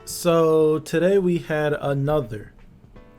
So today we had another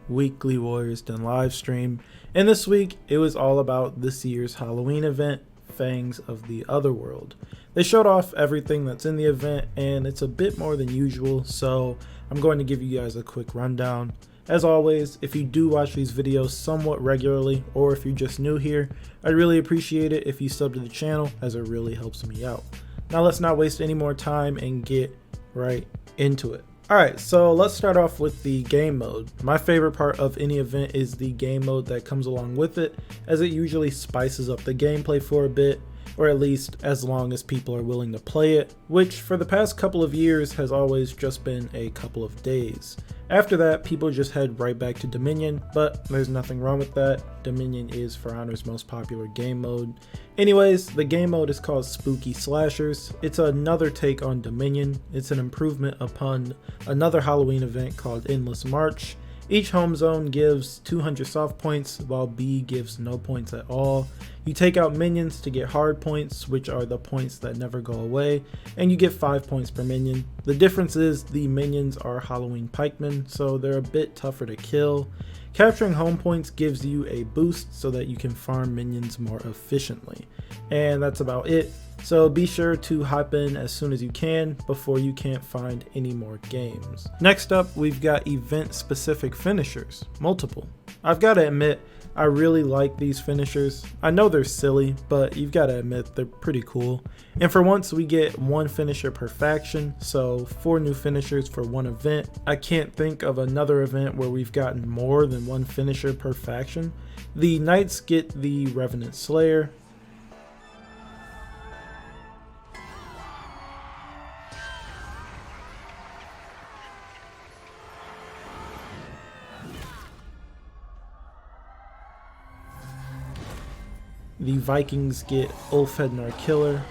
weekly Warriors Den live stream, and this week it was all about this year's Halloween event, Fangs of the Otherworld. They showed off everything that's in the event, and it's a bit more than usual, so I'm going to give you guys a quick rundown. As always, if you do watch these videos somewhat regularly, or if you're just new here, I'd really appreciate it if you sub to the channel, as it really helps me out. Now let's not waste any more time and get right into it. Alright, so let's start off with the game mode. My favorite part of any event is the game mode that comes along with it, as it usually spices up the gameplay for a bit, or at least as long as people are willing to play it, which for the past couple of years has always just been a couple of days. After that, people just head right back to Dominion, but there's nothing wrong with that. Dominion is For Honor's most popular game mode. Anyways, the game mode is called Spooky Slashers. It's another take on Dominion. It's an improvement upon another Halloween event called Endless March. Each home zone gives 200 soft points, while B gives no points at all. You take out minions to get hard points, which are the points that never go away, and you get 5 points per minion. The difference is the minions are Halloween pikemen, so they're a bit tougher to kill. Capturing home points gives you a boost so that you can farm minions more efficiently. And that's about it. So be sure to hop in as soon as you can before you can't find any more games. Next up, we've got event specific finishers, multiple. I've got to admit, I really like these finishers. I know they're silly, but you've got to admit they're pretty cool. And for once, we get one finisher per faction, so 4 new finishers for one event. I can't think of another event where we've gotten more than one finisher per faction. The Knights get the Revenant Slayer. The Vikings get Ulfhednar Killer.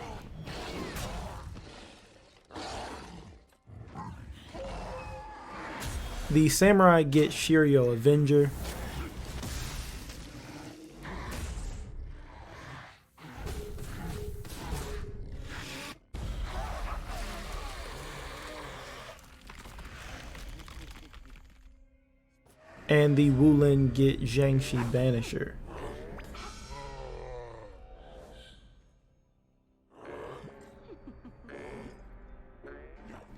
The Samurai get Shiryo Avenger. And the Wulin get Zhangxi Banisher.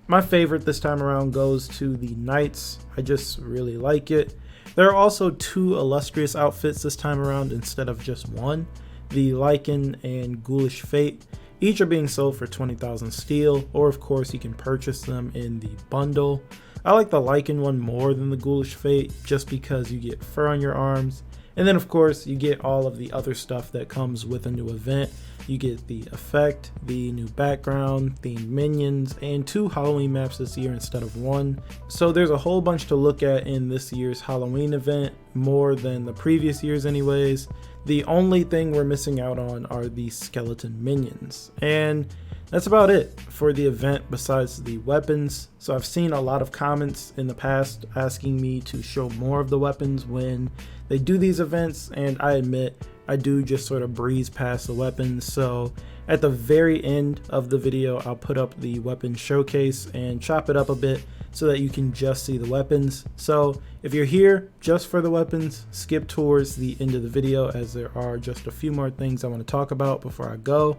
My favorite this time around goes to the Knights. I just really like it. There are also 2 illustrious outfits this time around instead of just one. The Lycan and Ghoulish Fate. Each are being sold for 20,000 steel, or of course you can purchase them in the bundle. I like the Lycan one more than the Ghoulish Fate just because you get fur on your arms. And then of course you get all of the other stuff that comes with a new event. You get the effect, the new background, themed minions, and 2 Halloween maps this year instead of 1. So there's a whole bunch to look at in this year's Halloween event, more than the previous years anyways. The only thing we're missing out on are the skeleton minions. And that's about it for the event besides the weapons. So I've seen a lot of comments in the past asking me to show more of the weapons when they do these events, and I admit I do just sort of breeze past the weapons. So at the very end of the video, I'll put up the weapon showcase and chop it up a bit so that you can just see the weapons. So if you're here just for the weapons, skip towards the end of the video, as there are just a few more things I want to talk about before I go.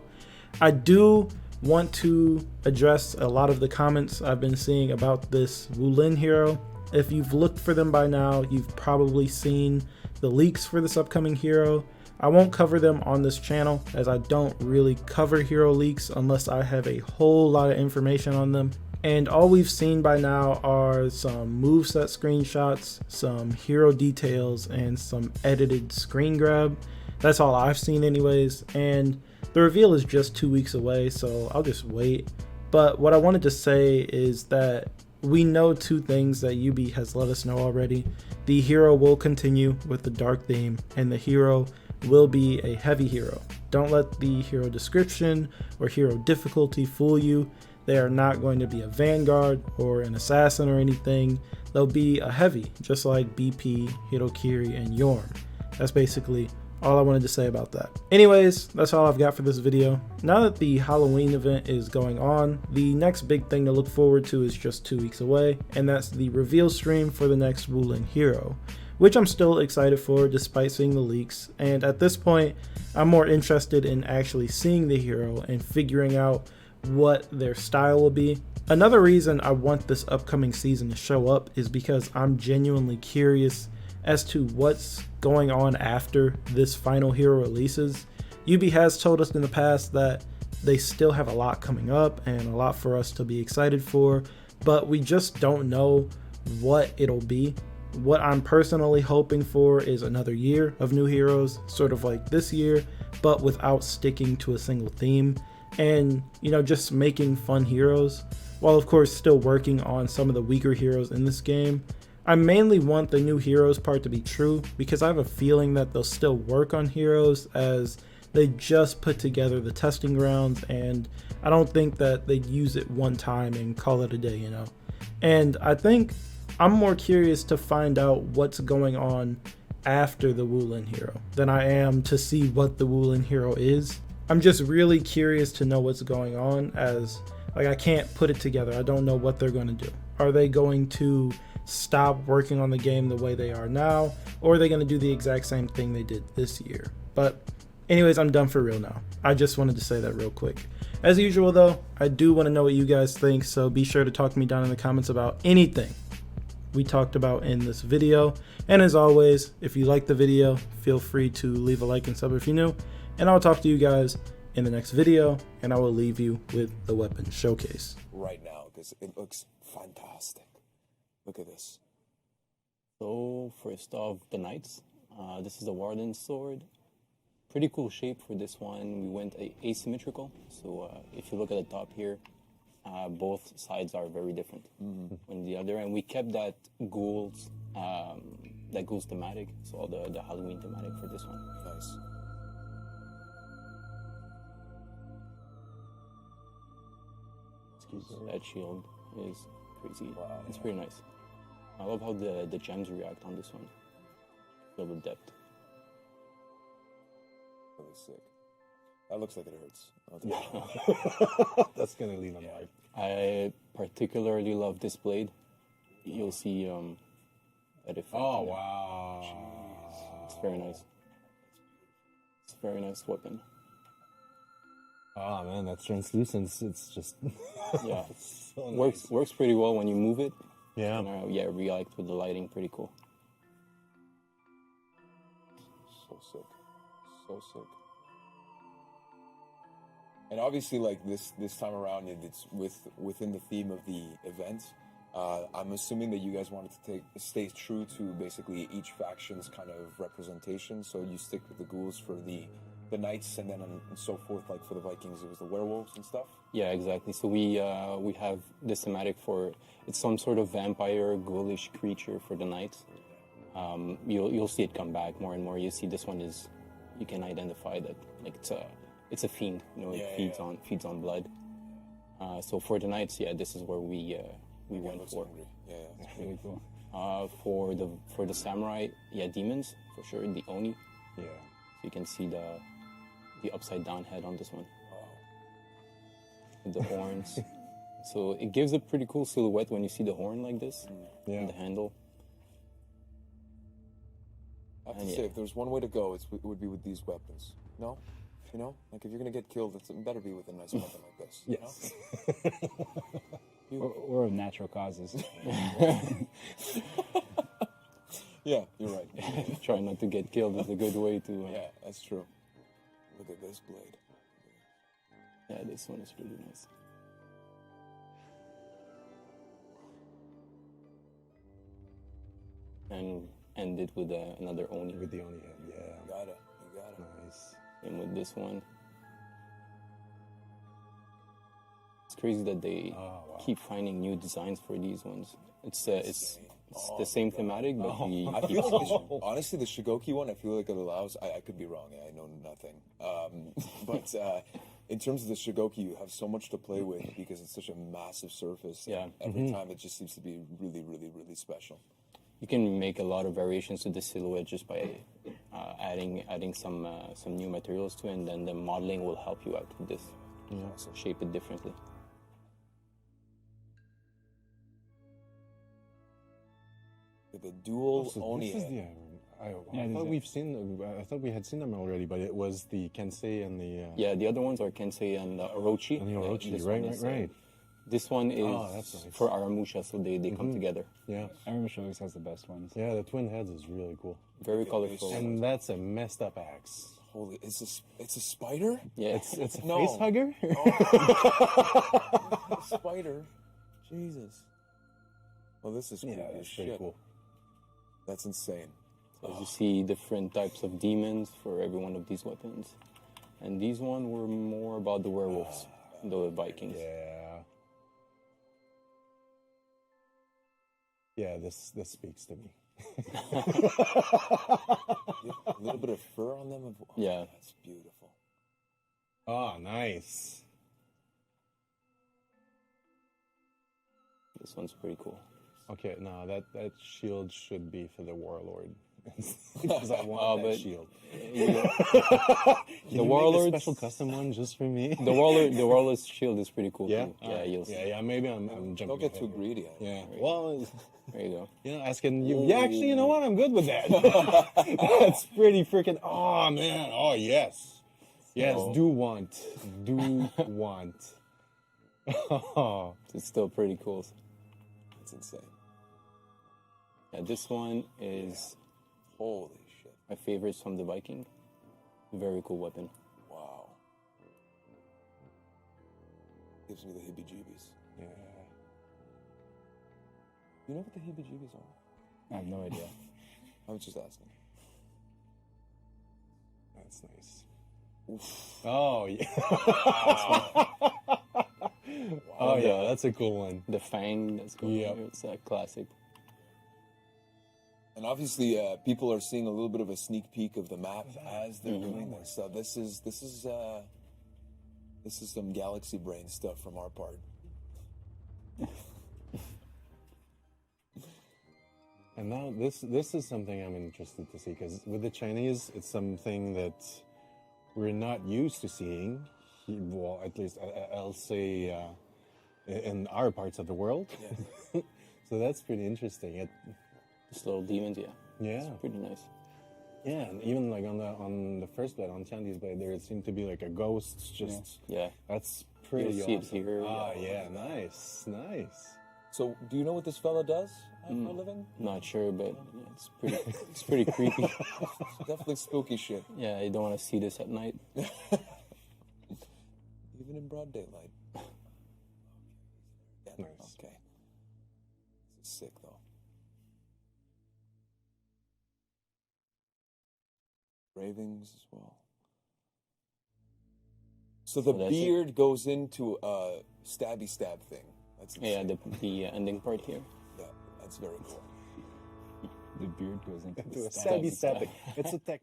I do want to address a lot of the comments I've been seeing about this Wulin hero. If you've looked for them by now, you've probably seen the leaks for this upcoming hero. I won't cover them on this channel, as I don't really cover hero leaks unless I have a whole lot of information on them. And all we've seen by now are some moveset screenshots, some hero details, and some edited screen grab. That's all I've seen anyways, and the reveal is just 2 weeks away, so I'll just wait. But what I wanted to say is that we know 2 things that Yubi has let us know already. The hero will continue with the dark theme, and the hero will be a heavy hero. Don't let the hero description or hero difficulty fool you. They are not going to be a vanguard or an assassin or anything. They'll be a heavy, just like BP, Hirokiri, and Yorm. That's basically all I wanted to say about that. Anyways, that's all I've got for this video. Now that the Halloween event is going on, the next big thing to look forward to is just 2 weeks away, and that's the reveal stream for the next Wulin hero, which I'm still excited for despite seeing the leaks. And at this point, I'm more interested in actually seeing the hero and figuring out what their style will be. Another reason I want this upcoming season to show up is because I'm genuinely curious as to what's going on after this final hero releases. UB has told us in the past that they still have a lot coming up and a lot for us to be excited for, but we just don't know what it'll be. What I'm personally hoping for is another year of new heroes, sort of like this year, but without sticking to a single theme, and just making fun heroes, while of course still working on some of the weaker heroes in this game. I mainly want the new heroes part to be true because I have a feeling that they'll still work on heroes as they just put together the testing grounds, and I don't think that they'd use it one time and call it a day, And I think I'm more curious to find out what's going on after the Wulin hero than I am to see what the Wulin hero is. I'm just really curious to know what's going on, as I can't put it together. I don't know what they're going to do. Are they going to stop working on the game the way they are now, or are they going to do the exact same thing they did this year? But anyways, I'm done for real now. I just wanted to say that real quick. As usual though, I do want to know what you guys think, so be sure to talk to me down in the comments about anything we talked about in this video. And as always, if you like the video, feel free to leave a like and sub if you're new, and I'll talk to you guys in the next video, and I will leave you with the weapon showcase right now because it looks fantastic. Look at this. So first off, the knights. This is the Warden's sword. Pretty cool shape for this one. We went asymmetrical. So if you look at the top here, both sides are very different from the other, and we kept that ghouls thematic. So all the Halloween thematic for this one. Nice. That shield is crazy. Wow, it's pretty nice. I love how the gems react on this one. Feel the depth. Really sick. That looks like it hurts. That's gonna leave a mark. I particularly love this blade. You'll see that effect. Oh wow! It's very nice. It's a very nice weapon. Oh man, that translucence, it's just Yeah, so nice. works pretty well when you move it. Yeah. And, yeah, react with the lighting, pretty cool. So sick. So sick. And obviously, like this time around, it's within the theme of the event. I'm assuming that you guys wanted to stay true to basically each faction's kind of representation. So you stick with the ghouls for the knights, and then and so forth. Like for the Vikings, it was the werewolves and stuff. Yeah, exactly. So we have this thematic for, it's some sort of vampire, ghoulish creature for the knights. You'll see it come back more and more. You see this one is, you can identify that like it's a fiend. It feeds on blood. So for the knights, yeah, this is where we went for. Hungry. Yeah, That's really cool. For the samurai, yeah, demons for sure. The oni. Yeah. So you can see the upside down head on this one. With the horns. So it gives a pretty cool silhouette when you see the horn like this. Yeah. And the handle. I have to say, if there's one way to go, it would be with these weapons. No? Like if you're gonna get killed, it better be with a nice weapon like this. Yes. Or of natural causes. Yeah, you're right. Try not to get killed is a good way to... Yeah, that's true. Look at this blade. Yeah, this one is really nice. And end it with another oni. With the only head, yeah. You got it. Nice. And with this one. It's crazy that they keep finding new designs for these ones. It's the same thematic, but I feel like honestly, the Shigoki one, I feel like it allows. I could be wrong. I know nothing. But in terms of the Shigoki, you have so much to play with because it's such a massive surface. Yeah. Every time it just seems to be really, really, really special. You can make a lot of variations to the silhouette just by adding some new materials to it, and then the modeling will help you out with this. Yeah. So shape it differently. The dual So Oni. this is the I thought we've seen. I thought we had seen them already, but it was the Kensei and the. Yeah, the other ones are Kensei and Orochi. And the Orochi, This right, one is, right. This one is that's nice. for Aramusha, so they come together. Yeah, Aramusha always has the best ones. yeah. The twin heads is really cool, Very colorful. and that's a messed up axe. Holy, it's a spider? Yeah, It's a No. face hugger. Spider. Jesus. Well, this is creepy Yeah, as that's pretty shit. cool. That's insane. So as you see different types of demons for every one of these weapons. And these one were more about the werewolves, the Vikings. Yeah. Yeah, this speaks to me. A little bit of fur on them. Yeah. That's beautiful. Oh, nice. This one's pretty cool. Okay, no, that shield should be for the warlord. Because I want that but- shield. The Can you make a warlord's special custom one just for me. the warlord's shield is pretty cool Yeah, too. Yeah, you'll see. Yeah, maybe I'm jumping. Don't get ahead too here. greedy. Yeah. Well, There you go. you know, asking you. Yeah, actually, you know what? I'm good with that. That's pretty freaking. Oh man. Oh yes. Yes. So- Do want. Do want. Oh. It's still pretty cool. It's insane. Yeah, this one is Holy shit. my favorites from the Viking. Very cool weapon. Wow. Gives me the heebie-jeebies. Yeah. You know what the heebie-jeebies are? I have no idea. I was just asking. That's nice. Oh yeah. Oh yeah, that's a cool one. The Fang, that's cool. Yep. It's a classic. And obviously, people are seeing a little bit of a sneak peek of the map as they're doing this. So this is some galaxy brain stuff from our part. And now this is something I'm interested to see because with the Chinese, it's something that we're not used to seeing. Well, at least I'll say in our parts of the world. Yeah. So that's pretty interesting. These little demons, yeah. Yeah, It's pretty nice. yeah, and even like on the first blade, on Tiandi's blade, there seemed to be like a ghost. Just Yeah. that's pretty You'll see it awesome. here, Ah, yeah. yeah, nice. So, do you know what this fella does for a living? Not sure, but yeah, it's pretty creepy. Definitely spooky shit, Yeah, you don't want to see this at night. even in broad daylight. Yeah, Nice. okay. This is sick, though. Ravings as well. So the that's it. beard goes into a stabby stab thing. That's Yeah, insane. the ending part here. Yeah, that's very cool. The beard goes into To the a stabby stab. stabbing. It's a tech.